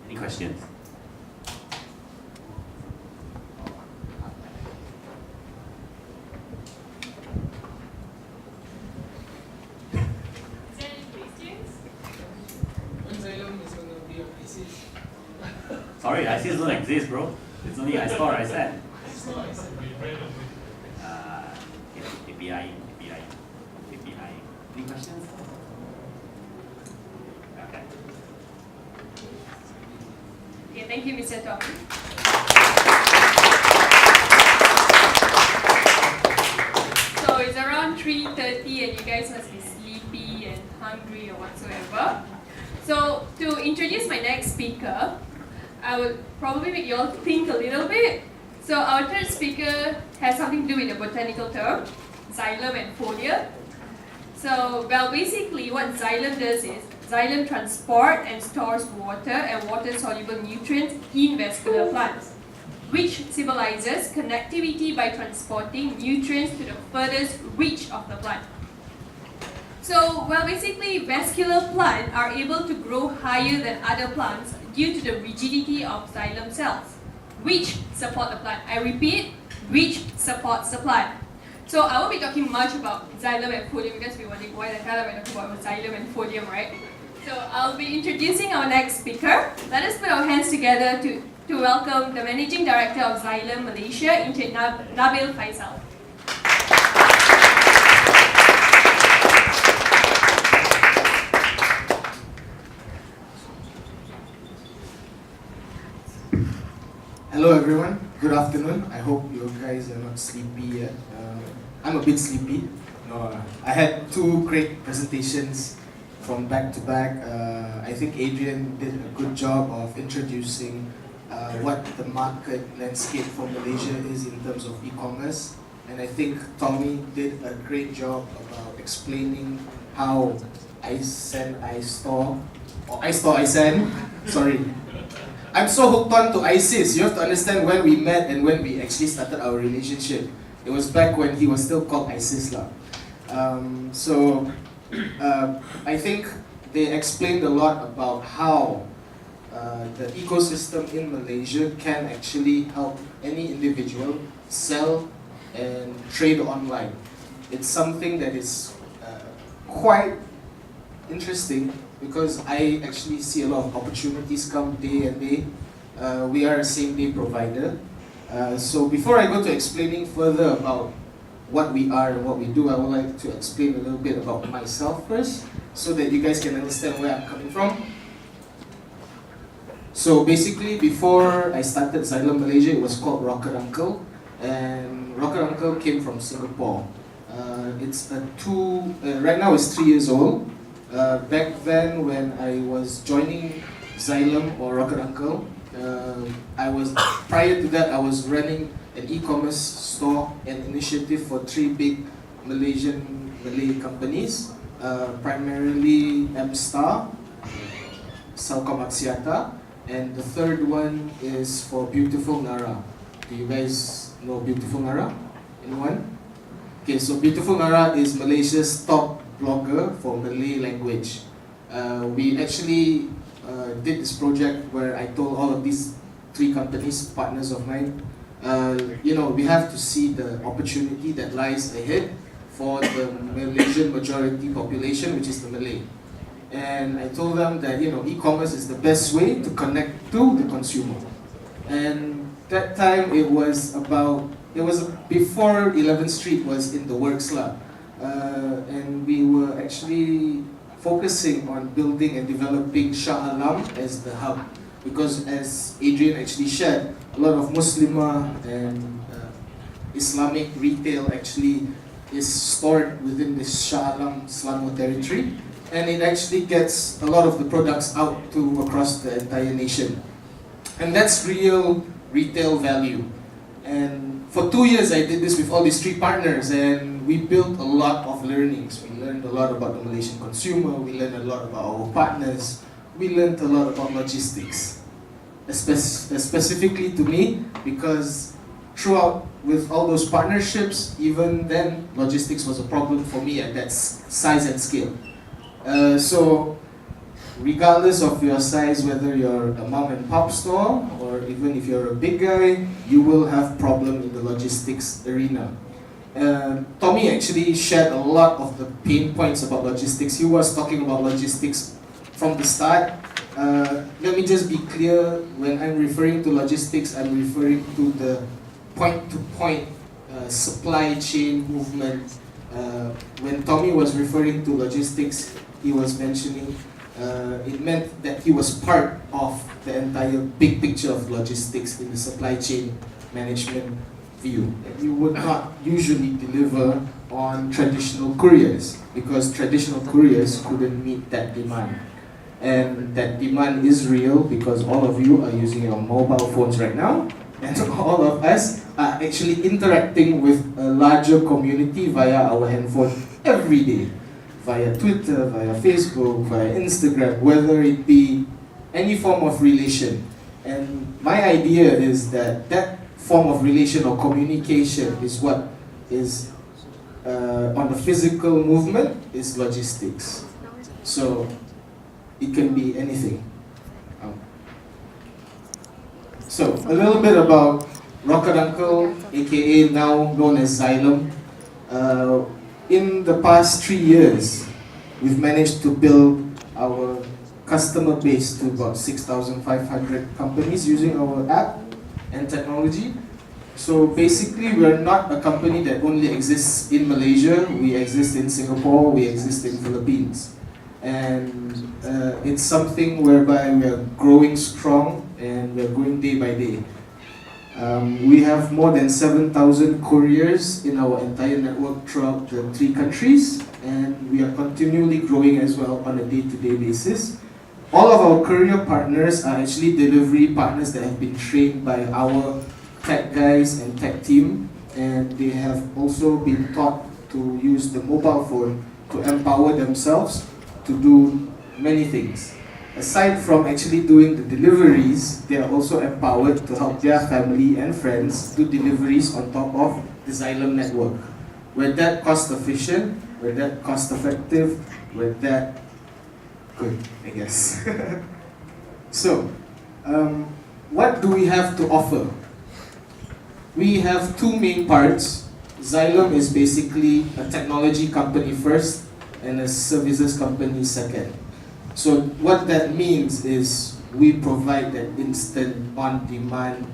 Any questions? Zyllem is going to be on ISIS. Sorry, ISIS don't exist, bro. It's only I store, I said. API. Any questions? Okay. Okay, thank you, Mr. Tom. So it's around 3:30 and you guys must be sleepy and hungry or whatsoever. So to introduce my next speaker, I would probably make you all think a little bit. So our third speaker has something to do with the botanical term, xylem and folia. So, well, basically what xylem does is, xylem transport and stores water and water-soluble nutrients in vascular plants, which symbolizes connectivity by transporting nutrients to the furthest reach of the plant. So, well, basically vascular plants are able to grow higher than other plants due to the rigidity of xylem cells, which support the plant. I repeat, which supports the plant. So I won't be talking much about xylem and phodium because we're wondering why the hell am I talking about xylem and phodium, right? So I'll be introducing our next speaker. Let us put our hands together to welcome the Managing Director of Zyllem Malaysia, Encik Nabil Feisal. Hello everyone, good afternoon. I hope you guys are not sleepy yet. I'm a bit sleepy. No, I had two great presentations from back to back. I think Adrian did a good job of introducing what the market landscape for Malaysia is in terms of e-commerce. And I think Tommy did a great job about explaining how I store, sorry. I'm so hooked on to ISIS. You have to understand when we met and when we actually started our relationship. It was back when he was still called ISIS. I think they explained a lot about how the ecosystem in Malaysia can actually help any individual sell and trade online. It's something that is quite interesting because I actually see a lot of opportunities come day and day. We are a same-day provider. So before I go to explaining further about what we are and what we do, I would like to explain a little bit about myself first so that you guys can understand where I'm coming from. So basically, before I started Zyllem Malaysia, it was called Rocket Uncle, and Rocket Uncle came from Singapore. Right now it's 3 years old. Back then, when I was joining Zyllem or Rocket Uncle, prior to that, I was running an e-commerce store and initiative for 3 big Malay companies, primarily M-Star, Salcom Axiata, and the third one is for Beautiful Nara. Do you guys know Beautiful Nara? Anyone? Okay, so Beautiful Nara is Malaysia's top blogger for Malay language. We actually did this project where I told all of these 3 companies, partners of mine, we have to see the opportunity that lies ahead for the Malaysian majority population, which is the Malay. And I told them that e-commerce is the best way to connect to the consumer. And that time it was before 11th Street was in the works and we were actually focusing on building and developing Shah Alam as the hub, because as Adrian actually shared, a lot of Muslimah and Islamic retail actually is stored within this Shah Alam Selangor territory, and it actually gets a lot of the products out to across the entire nation, and that's real retail value. And for 2 years I did this with all these 3 partners, and we built a lot of learnings. We learned a lot about the Malaysian consumer, we learned a lot about our partners, we learned a lot about logistics. Specifically to me, because throughout with all those partnerships, even then logistics was a problem for me at that size and scale. So regardless of your size, whether you're a mom and pop store or even if you're a big guy, you will have problem in the logistics arena. Tommy actually shared a lot of the pain points about logistics. He was talking about logistics from the start. Let me just be clear, when I'm referring to logistics, I'm referring to the point-to-point supply chain movement. When Tommy was referring to logistics, he was mentioning it meant that he was part of the entire big picture of logistics in the supply chain management view. And you would not usually deliver on traditional couriers because traditional couriers couldn't meet that demand. And that demand is real because all of you are using your mobile phones right now, and all of us are actually interacting with a larger community via our handphone every day, via Twitter, via Facebook, via Instagram, whether it be any form of relation. And my idea is that that form of relation or communication is what is on the physical movement is logistics. So it can be anything. So a little bit about Rocket Uncle, aka now known as Zyllem. In the past 3 years, we've managed to build our customer base to about 6,500 companies using our app and technology. So basically, we're not a company that only exists in Malaysia. We exist in Singapore, we exist in Philippines. And it's something whereby we're growing strong and we're growing day by day. We have more than 7,000 couriers in our entire network throughout the 3 countries, and we are continually growing as well on a day-to-day basis. All of our courier partners are actually delivery partners that have been trained by our tech guys and tech team, and they have also been taught to use the mobile phone to empower themselves to do many things. Aside from actually doing the deliveries, they are also empowered to help their family and friends do deliveries on top of the Zyllem network. We're that cost efficient, we're that cost effective, we're that good, I guess. So, what do we have to offer? We have 2 main parts. Zyllem is basically a technology company first and a services company second. So what that means is we provide that instant, on-demand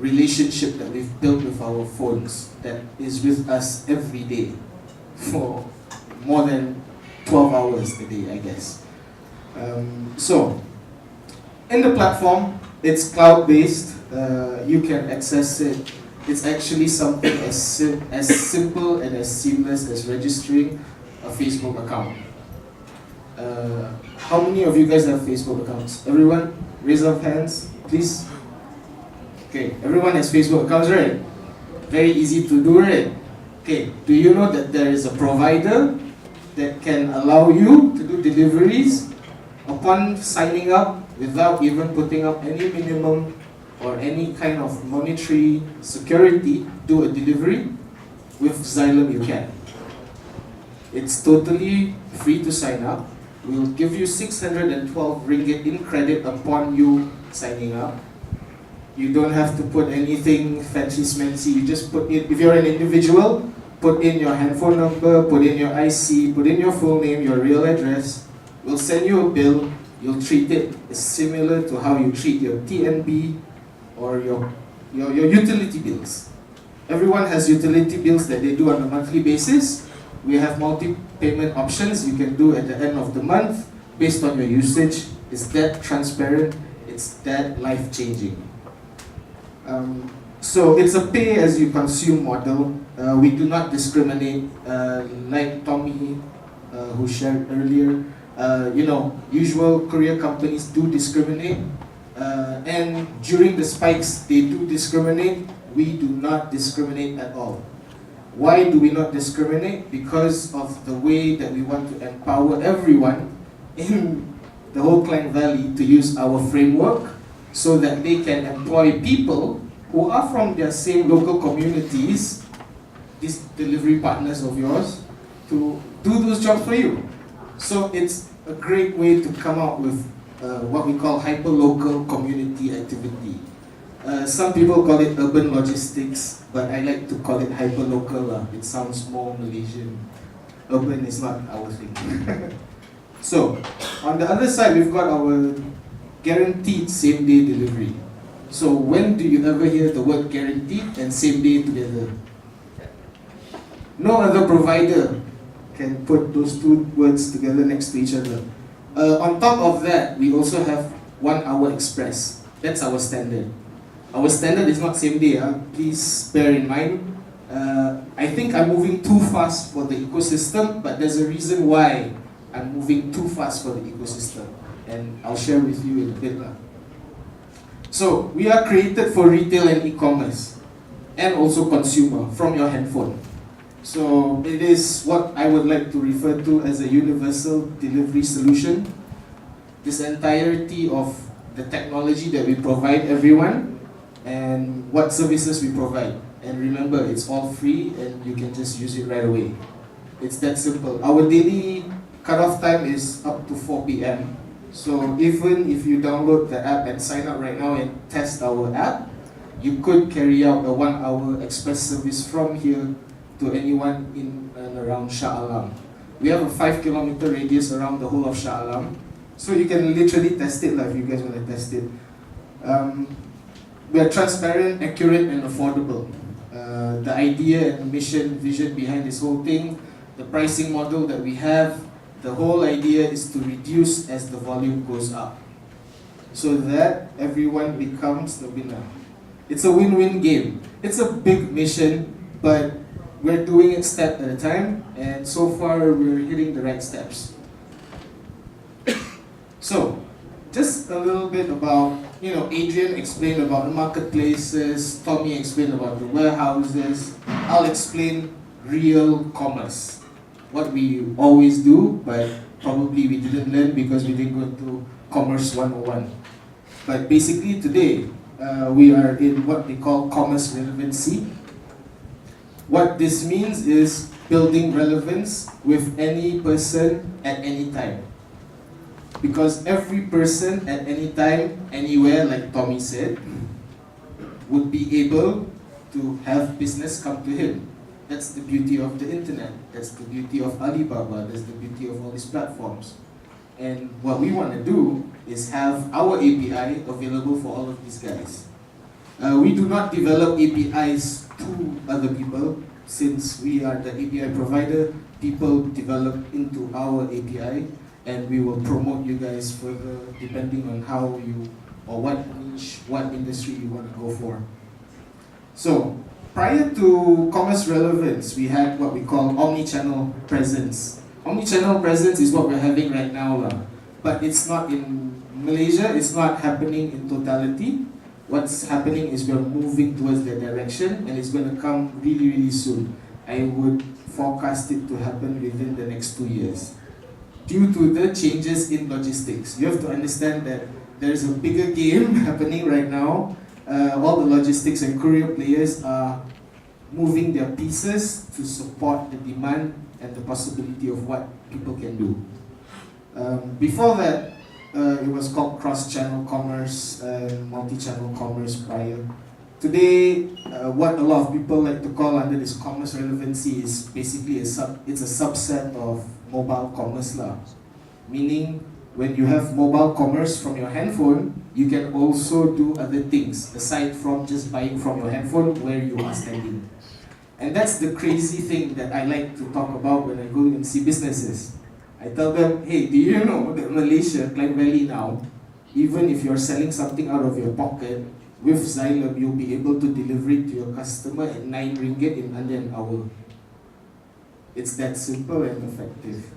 relationship that we've built with our phones that is with us every day for more than 12 hours a day, I guess. So in the platform, it's cloud-based. You can access it. It's actually something as simple and as seamless as registering a Facebook account. How many of you guys have Facebook accounts? Everyone? Raise up hands, please. Okay, everyone has Facebook accounts, right? Very easy to do, right? Okay, do you know that there is a provider that can allow you to do deliveries upon signing up without even putting up any minimum or any kind of monetary security? Do a delivery? With Zyllem you can. It's totally free to sign up. We'll give you 612 ringgit in credit upon you signing up. You don't have to put anything fancy smancy. You just put in, if you're an individual, put in your handphone number, put in your IC, put in your full name, your real address. We'll send you a bill. You'll treat it similar to how you treat your TNB or your utility bills. Everyone has utility bills that they do on a monthly basis. We have multi-payment options you can do at the end of the month based on your usage. It's that transparent, it's that life-changing. So it's a pay-as-you-consume model. We do not discriminate, like Tommy who shared earlier. Usual courier companies do discriminate, and during the spikes they do discriminate. We do not discriminate at all. Why do we not discriminate? Because of the way that we want to empower everyone in the whole Klang Valley to use our framework so that they can employ people who are from their same local communities, these delivery partners of yours, to do those jobs for you. So it's a great way to come out with what we call hyperlocal community activity. Some people call it urban logistics, but I like to call it hyperlocal. It sounds more Malaysian. Urban is not our thing. So, on the other side, we've got our guaranteed same-day delivery. So, when do you ever hear the word guaranteed and same-day together? No other provider can put those two words together next to each other. On top of that, we also have 1 hour express. That's our standard. Our standard is not same day, please bear in mind. I think I'm moving too fast for the ecosystem, but there's a reason why I'm moving too fast for the ecosystem. And I'll share with you in a bit. So, we are created for retail and e-commerce, and also consumer, from your handphone. So, it is what I would like to refer to as a universal delivery solution. This entirety of the technology that we provide everyone, and what services we provide. And remember, it's all free and you can just use it right away. It's that simple. Our daily cutoff time is up to 4 p.m. So even if you download the app and sign up right now and test our app, you could carry out a 1 hour express service from here to anyone in and around Shah Alam. We have a 5-kilometer radius around the whole of Shah Alam. So you can literally test it if you guys want to test it. We are transparent, accurate, and affordable. The idea and mission, vision behind this whole thing, the pricing model that we have, the whole idea is to reduce as the volume goes up, so that everyone becomes the winner. It's a win-win game. It's a big mission, but we're doing it step at a time, and so far we're hitting the right steps. So, just a little bit about, Adrian explained about the marketplaces, Tommy explained about the warehouses. I'll explain real commerce. What we always do, but probably we didn't learn because we didn't go to Commerce 101. But basically today, we are in what they call commerce relevancy. What this means is building relevance with any person at any time. Because every person at any time, anywhere, like Tommy said, would be able to have business come to him. That's the beauty of the internet. That's the beauty of Alibaba. That's the beauty of all these platforms. And what we want to do is have our API available for all of these guys. We do not develop APIs to other people. Since we are the API provider, people develop into our API, and we will promote you guys further depending on how you, or what niche, what industry you want to go for. So, prior to commerce relevance, we had what we call omni-channel presence. Omni-channel presence is what we're having right now, but it's not in Malaysia, it's not happening in totality. What's happening is we're moving towards that direction, and it's going to come really, really soon. I would forecast it to happen within the next 2 years. Due to the changes in logistics, you have to understand that there's a bigger game happening right now. All the logistics and courier players are moving their pieces to support the demand and the possibility of what people can do. Before that, it was called cross-channel commerce and multi-channel commerce prior. Today, what a lot of people like to call under this commerce relevancy is basically it's a subset of mobile commerce lah. Meaning, when you have mobile commerce from your handphone, you can also do other things aside from just buying from your handphone where you are standing. And that's the crazy thing that I like to talk about when I go and see businesses. I tell them, hey, do you know that Malaysia, Klang Valley now, even if you're selling something out of your pocket, with Zyllem, you'll be able to deliver it to your customer at 9 ringgit in under an hour. It's that simple and effective.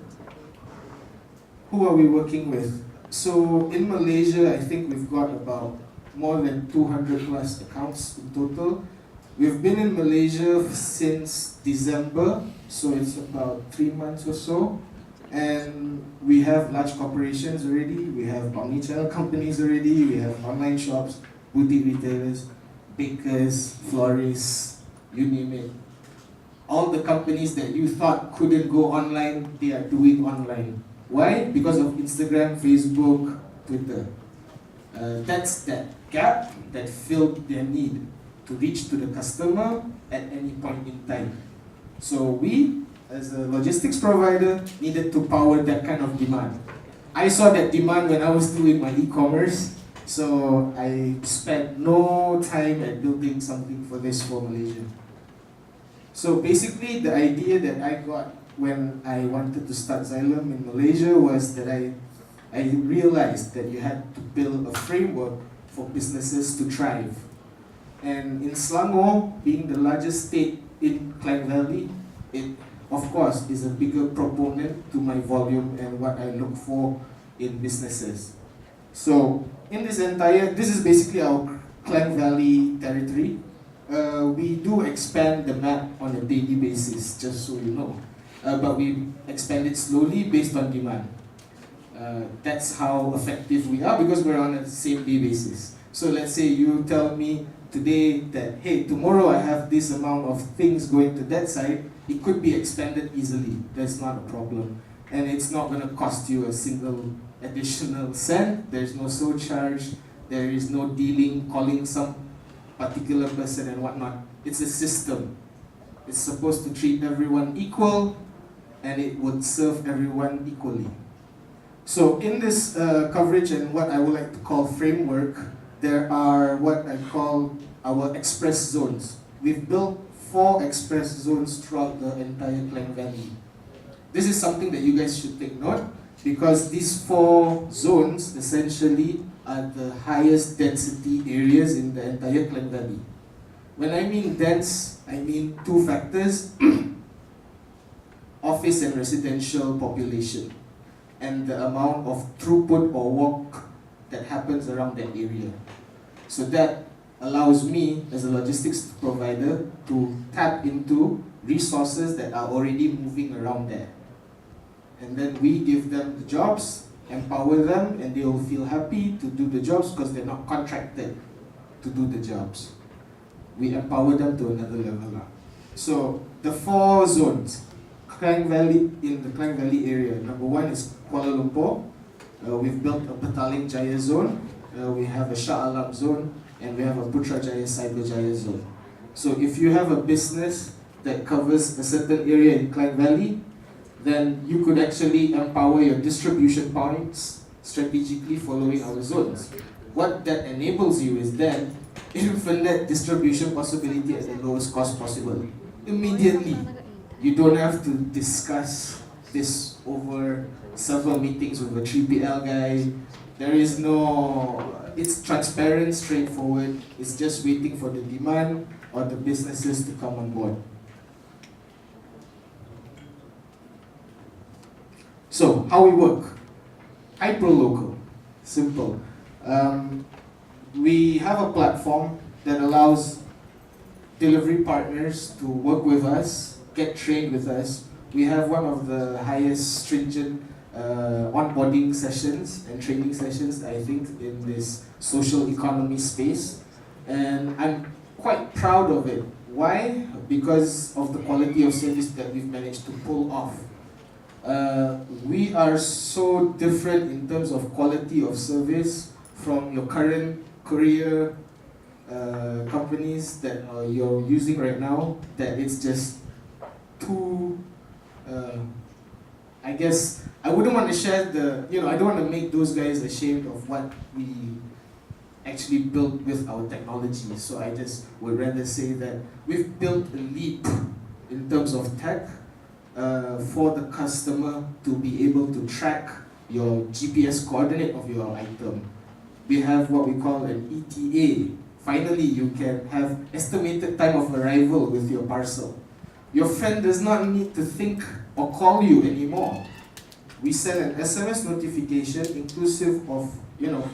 Who are we working with? So in Malaysia, I think we've got about more than 200 plus accounts in total. We've been in Malaysia since December, so it's about 3 months or so. And we have large corporations already, we have omni-channel companies already, we have online shops, boutique retailers, bakers, florists, you name it. All the companies that you thought couldn't go online, they are doing online. Why? Because of Instagram, Facebook, Twitter. That's that gap that filled their need to reach to the customer at any point in time. So we, as a logistics provider, needed to power that kind of demand. I saw that demand when I was doing my e-commerce, so I spent no time at building something for this for Malaysia. So basically, the idea that I got when I wanted to start Zyllem in Malaysia was that I realized that you had to build a framework for businesses to thrive. And in Selangor, being the largest state in Klang Valley, it of course is a bigger proponent to my volume and what I look for in businesses. So in this is basically our Klang Valley territory. We do expand the map on a daily basis, just so you know. But we expand it slowly based on demand. That's how effective we are because we're on a same day basis. So let's say you tell me today that, hey, tomorrow I have this amount of things going to that side, it could be expanded easily. That's not a problem. And it's not going to cost you a single additional cent. There's no surcharge. There is no dealing, calling some particular person and whatnot. It's a system. It's supposed to treat everyone equal and it would serve everyone equally. So in this coverage and what I would like to call framework, there are what I call our express zones. We've built 4 express zones throughout the entire Klang Valley. This is something that you guys should take note because these 4 zones essentially are the highest density areas in the entire Klang Valley. When I mean dense, I mean 2 factors, office and residential population, and the amount of throughput or work that happens around that area. So that allows me as a logistics provider to tap into resources that are already moving around there. And then we give them the jobs, empower them, and they will feel happy to do the jobs because they're not contracted to do the jobs. We empower them to another level. So the 4 zones, Klang Valley, in the Klang Valley area, number 1 is Kuala Lumpur. We've built a Petaling Jaya zone, we have a Shah Alam zone, and we have a Putrajaya Cyberjaya zone. So if you have a business that covers a certain area in Klang Valley, then you could actually empower your distribution points strategically following our zones. What that enables you is then infinite distribution possibility at the lowest cost possible. Immediately, you don't have to discuss this over several meetings with a 3PL guy. There is no, it's transparent, straightforward. It's just waiting for the demand or the businesses to come on board. So, how we work? Hyperlocal, simple. We have a platform that allows delivery partners to work with us, get trained with us. We have one of the highest stringent onboarding sessions and training sessions, I think, in this social economy space. And I'm quite proud of it. Why? Because of the quality of service that we've managed to pull off. We are so different in terms of quality of service from your current courier companies that you're using right now, that it's just too, I guess, I wouldn't want to share the, I don't want to make those guys ashamed of what we actually built with our technology. So I just would rather say that we've built a leap in terms of tech for the customer to be able to track your GPS coordinate of your item. We have what we call an ETA. Finally, you can have estimated time of arrival with your parcel. Your friend does not need to think or call you anymore. We send an SMS notification inclusive of,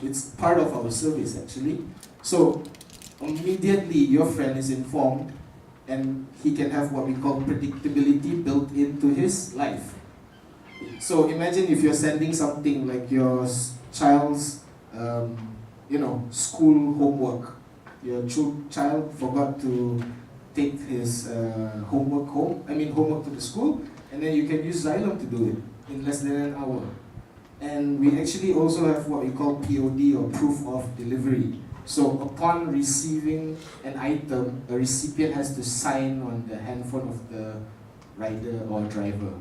it's part of our service actually. So immediately your friend is informed and he can have what we call predictability built into his life. So imagine if you're sending something like your child's, school homework. Your child forgot to take his homework to the school, and then you can use Zyllem to do it in less than an hour. And we actually also have what we call POD, or proof of delivery. So upon receiving an item, a recipient has to sign on the handphone of the rider or driver.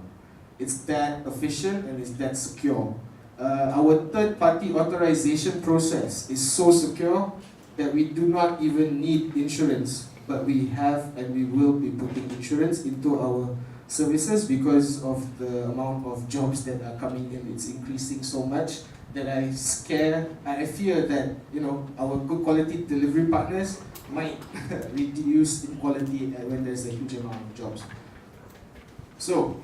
It's that efficient and it's that secure. Our third-party authorization process is so secure that we do not even need insurance, but we have and we will be putting insurance into our services because of the amount of jobs that are coming in. It's increasing so much that I fear that our good quality delivery partners might reduce in quality when there's a huge amount of jobs. So,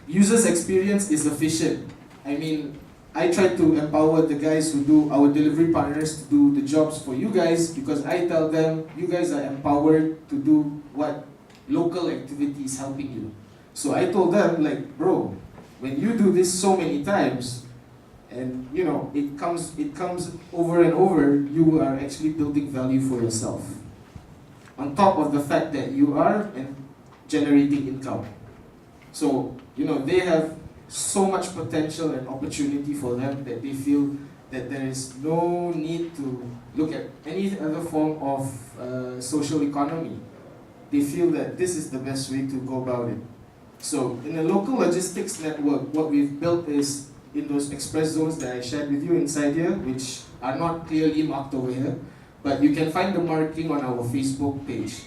users' experience is efficient. I mean, I try to empower the guys who do our delivery partners to do the jobs for you guys, because I tell them you guys are empowered to do what local activity is helping you. So I told them, like, bro, when you do this so many times, and it comes over and over, you are actually building value for yourself. On top of the fact that you are generating income. So, they have so much potential and opportunity for them that they feel that there is no need to look at any other form of social economy. They feel that this is the best way to go about it. So in a local logistics network, what we've built is in those express zones that I shared with you inside here, which are not clearly marked over here, but you can find the marking on our Facebook page.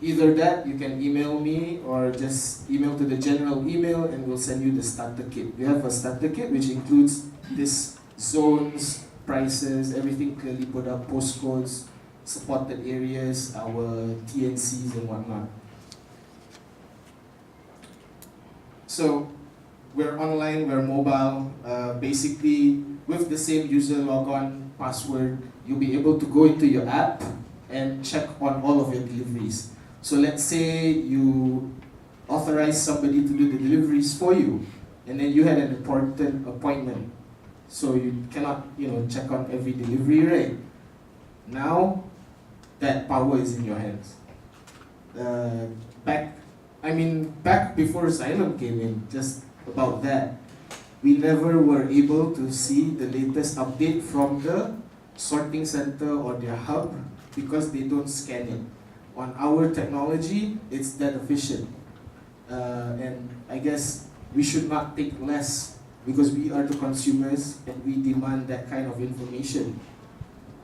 Either that, you can email me, or just email to the general email and we'll send you the starter kit. We have a starter kit which includes this zones, prices, everything clearly put up, postcodes, supported areas, our TNCs and whatnot. So we're online, we're mobile. Basically, with the same user logon password, you'll be able to go into your app and check on all of your deliveries. So let's say you authorize somebody to do the deliveries for you, and then you had an important appointment, so you cannot check on every delivery, right? Now that power is in your hands. Back before Zyllem came in, just about that, we never were able to see the latest update from the sorting center or their hub because they don't scan it. On our technology, it's that efficient. And I guess we should not take less, because we are the consumers and we demand that kind of information,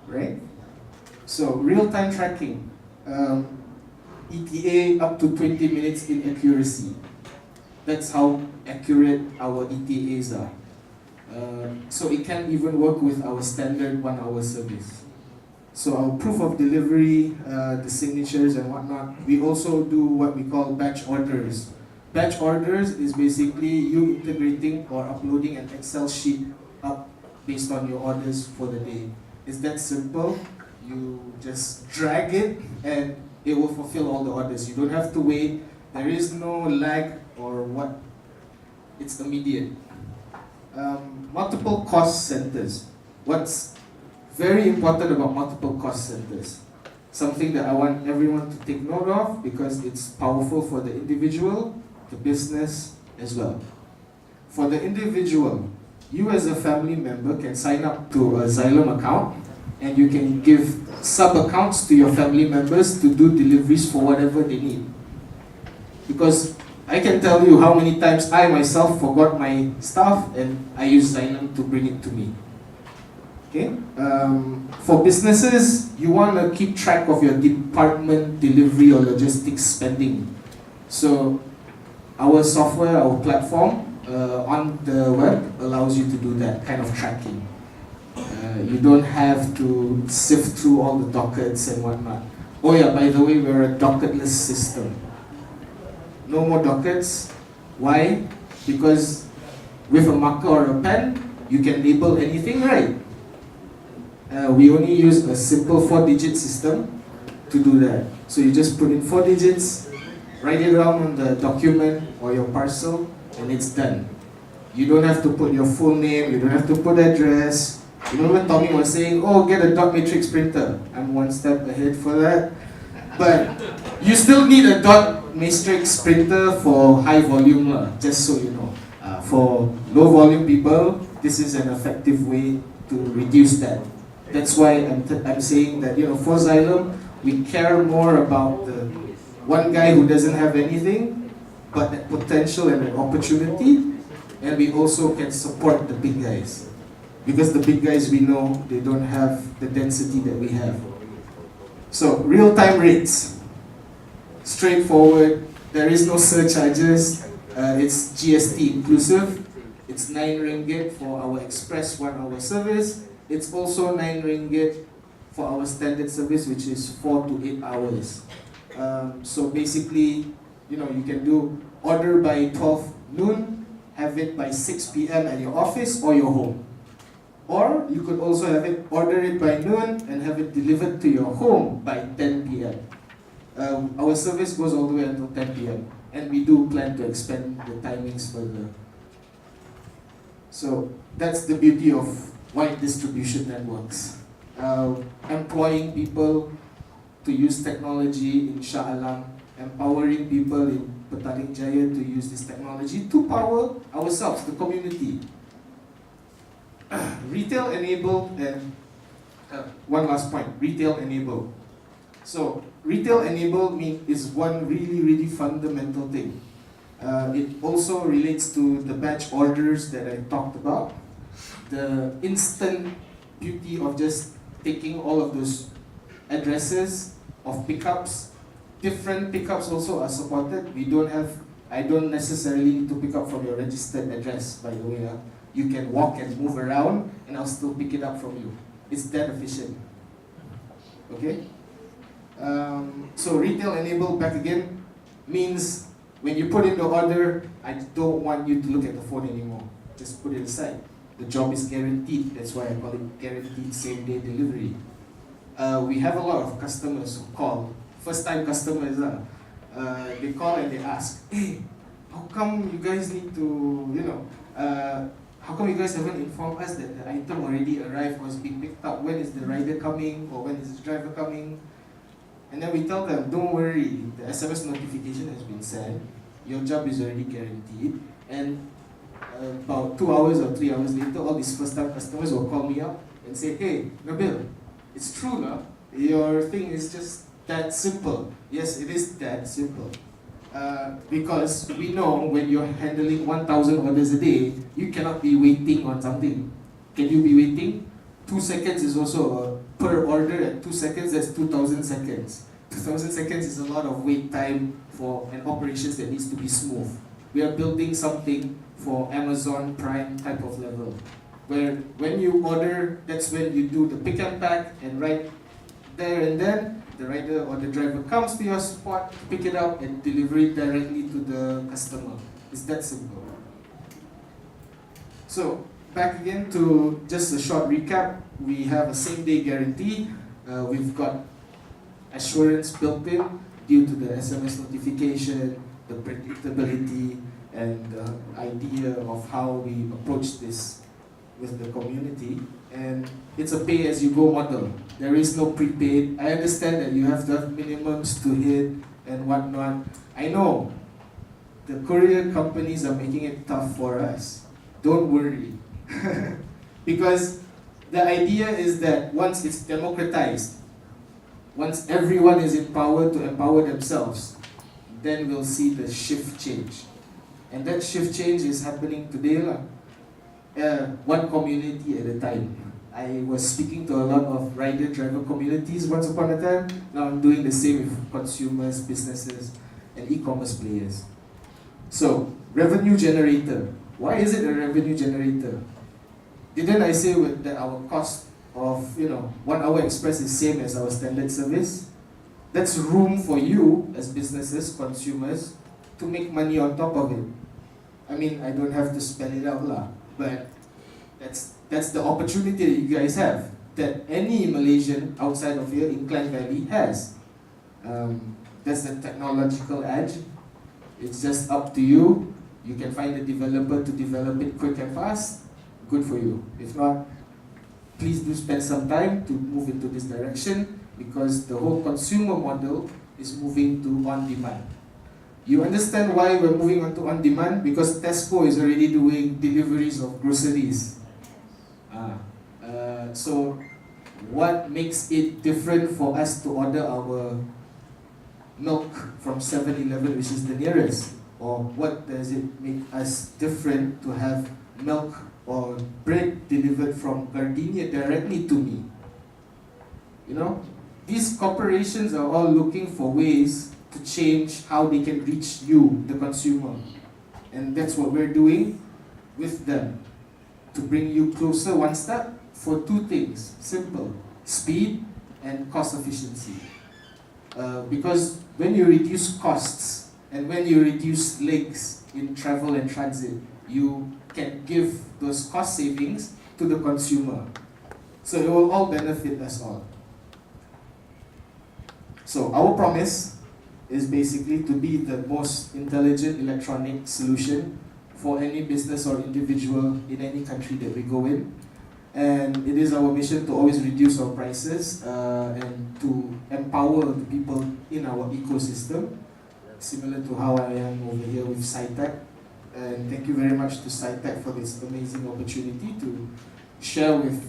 right? So real-time tracking, ETA up to 20 minutes in accuracy. That's how accurate our ETAs are. So it can even work with our standard 1-hour service. So our proof of delivery, the signatures and whatnot, we also do what we call batch orders. Batch orders is basically you integrating or uploading an Excel sheet up based on your orders for the day. It's that simple. You just drag it and it will fulfill all the orders. You don't have to wait. There is no lag or what. It's immediate. Multiple cost centers. What's very important about multiple cost centers, something that I want everyone to take note of because it's powerful for the individual, the business as well. For the individual, you as a family member can sign up to a Zyllem account and you can give sub-accounts to your family members to do deliveries for whatever they need. Because I can tell you how many times I myself forgot my stuff and I use Zyllem to bring it to me. Okay. For businesses, you want to keep track of your department delivery or logistics spending. So our software, our platform on the web allows you to do that kind of tracking. You don't have to sift through all the dockets and whatnot. Oh yeah, by the way, we're a docketless system. No more dockets. Why? Because with a marker or a pen, you can label anything, right? We only use a simple 4-digit system to do that. So you just put in 4 digits, write it down on the document or your parcel, and it's done. You don't have to put your full name, you don't have to put address. You know when Tommy was saying, oh, get a dot matrix printer. I'm one step ahead for that. But you still need a dot matrix printer for high volume, just so you know. for low volume people, this is an effective way to reduce that. That's why I'm saying that, for Zyllem, we care more about the one guy who doesn't have anything, but the potential and an opportunity, and we also can support the big guys. Because the big guys, we know they don't have the density that we have. So, real-time rates. Straightforward. There is no surcharges. It's GST inclusive. It's 9 ringgit for our express 1 hour service. It's also 9 ringgit for our standard service, which is 4 to 8 hours. So basically, you can do order by 12 noon, have it by 6 p.m. at your office or your home. Or you could also order it by noon and have it delivered to your home by 10 p.m. Our service goes all the way until 10 p.m. and we do plan to expand the timings further. So that's the beauty of wide distribution networks. Employing people to use technology in Shah Alam, empowering people in Petaling Jaya to use this technology to power ourselves, the community. Retail enabled, and one last point, retail enabled. So retail enabled is one really fundamental thing. It also relates to the batch orders that I talked about. The instant beauty of just taking all of those addresses of pickups. Different pickups also are supported. I don't necessarily need to pick up from your registered address, by the way. You can walk and move around and I'll still pick it up from you. It's that efficient. Okay? So retail enabled, back again, means when you put in the order, I don't want you to look at the phone anymore. Just put it aside. The job is guaranteed. That's why I call it guaranteed same-day delivery. We have a lot of customers who call, first-time customers. They call and they ask, hey, how come you guys need to, how come you guys haven't informed us that the item already arrived or is being picked up? When is the rider coming or when is the driver coming? And then we tell them, don't worry, the SMS notification has been sent, your job is already guaranteed, and about 2 hours or 3 hours later, all these first-time customers will call me up and say, hey, Nabil, it's true, lah. Your thing is just that simple. Yes, it is that simple. Because we know when you're handling 1,000 orders a day, you cannot be waiting on something. Can you be waiting? 2 seconds is also per order, at 2 seconds, that's 2,000 seconds. 2,000 seconds is a lot of wait time for an operations that needs to be smooth. We are building something for Amazon Prime type of level, where when you order, that's when you do the pick and pack, and right there and then, the rider or the driver comes to your spot, pick it up and deliver it directly to the customer. It's that simple. So, back again to just a short recap. We have a same-day guarantee. We've got assurance built in due to the SMS notification, the predictability, and the idea of how we approach this with the community. And it's a pay-as-you-go model. There is no prepaid. I understand that you have to have minimums to hit and whatnot. I know the courier companies are making it tough for us. Don't worry. Because the idea is that once it's democratized, once everyone is empowered to empower themselves, then we'll see the shift change. And that shift change is happening today. One community at a time. I was speaking to a lot of rider-driver communities once upon a time. Now I'm doing the same with consumers, businesses, and e-commerce players. So, revenue generator. Why is it a revenue generator? Didn't I say that our cost of 1 hour express is same as our standard service? That's room for you as businesses, consumers, to make money on top of it. I mean, I don't have to spell it out lah, but that's the opportunity that you guys have, that any Malaysian outside of here in Klang Valley has. That's the technological edge. It's just up to you. You can find a developer to develop it quick and fast. Good for you. If not, please do spend some time to move into this direction, because the whole consumer model is moving to on-demand. You understand why we're moving on to on-demand? Because Tesco is already doing deliveries of groceries. So what makes it different for us to order our milk from 7-Eleven, which is the nearest? Or what does it make us different to have milk or bread delivered from Gardenia directly to me? You know, these corporations are all looking for ways to change how they can reach you, the consumer. And that's what we're doing with them, to bring you closer one step for two things. Simple: speed and cost efficiency. Because when you reduce costs and when you reduce legs in travel and transit, you can give those cost savings to the consumer. So it will all benefit us all. So our promise is basically to be the most intelligent electronic solution for any business or individual in any country that we go in. And it is our mission to always reduce our prices and to empower the people in our ecosystem, similar to how I am over here with SciTech. And thank you very much to SciTech for this amazing opportunity to share with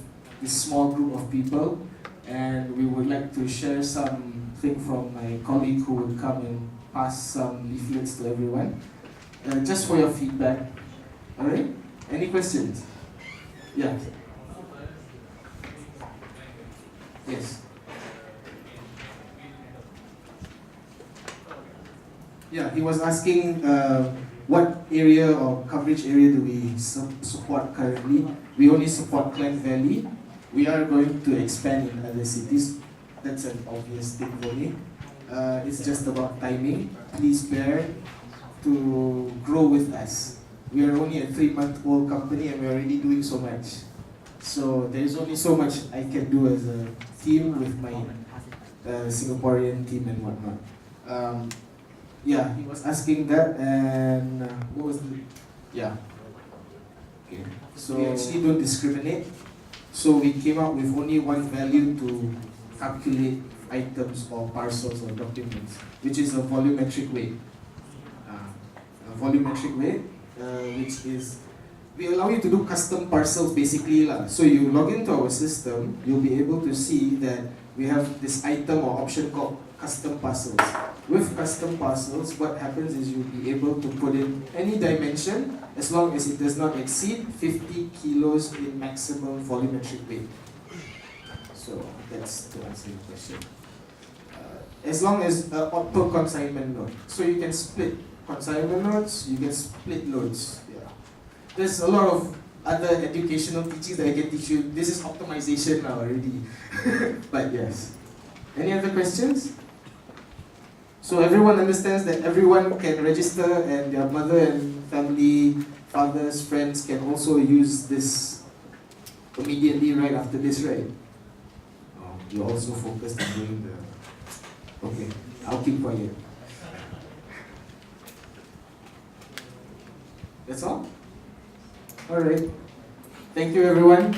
this small group of people. And we would like to share something from my colleague who will come and pass some leaflets to everyone, just for your feedback. Alright? Any questions? Yeah. Yes. Yeah, he was asking what area or coverage area do we support currently. We only support Klang Valley. We are going to expand in other cities. That's an obvious thing for me. It's just about timing. Please bear to grow with us. We are only a 3-month-old company and we're already doing so much. So there is only so much I can do as a team with my Singaporean team and whatnot. Yeah, he was asking that, and what was the... Yeah. Okay. So we actually don't discriminate. So we came up with only one value to calculate items or parcels or documents, which is a volumetric weight. A volumetric weight, which is, we allow you to do custom parcels basically lah. So you log into our system, you'll be able to see that we have this item or option called custom parcels. With custom parcels, what happens is you'll be able to put in any dimension as long as it does not exceed 50 kilos in maximum volumetric weight. So that's to answer your question. As long as per consignment note. So you can split consignment notes, you can split loads. Yeah. There's a lot of other educational teachings that I can teach you. This is optimization now already. But yes. Any other questions? So everyone understands that everyone can register and their mother and family, fathers, friends can also use this immediately right after this, right? Oh, you're also focused on doing the... Okay, I'll keep quiet. That's all? Alright. Thank you everyone.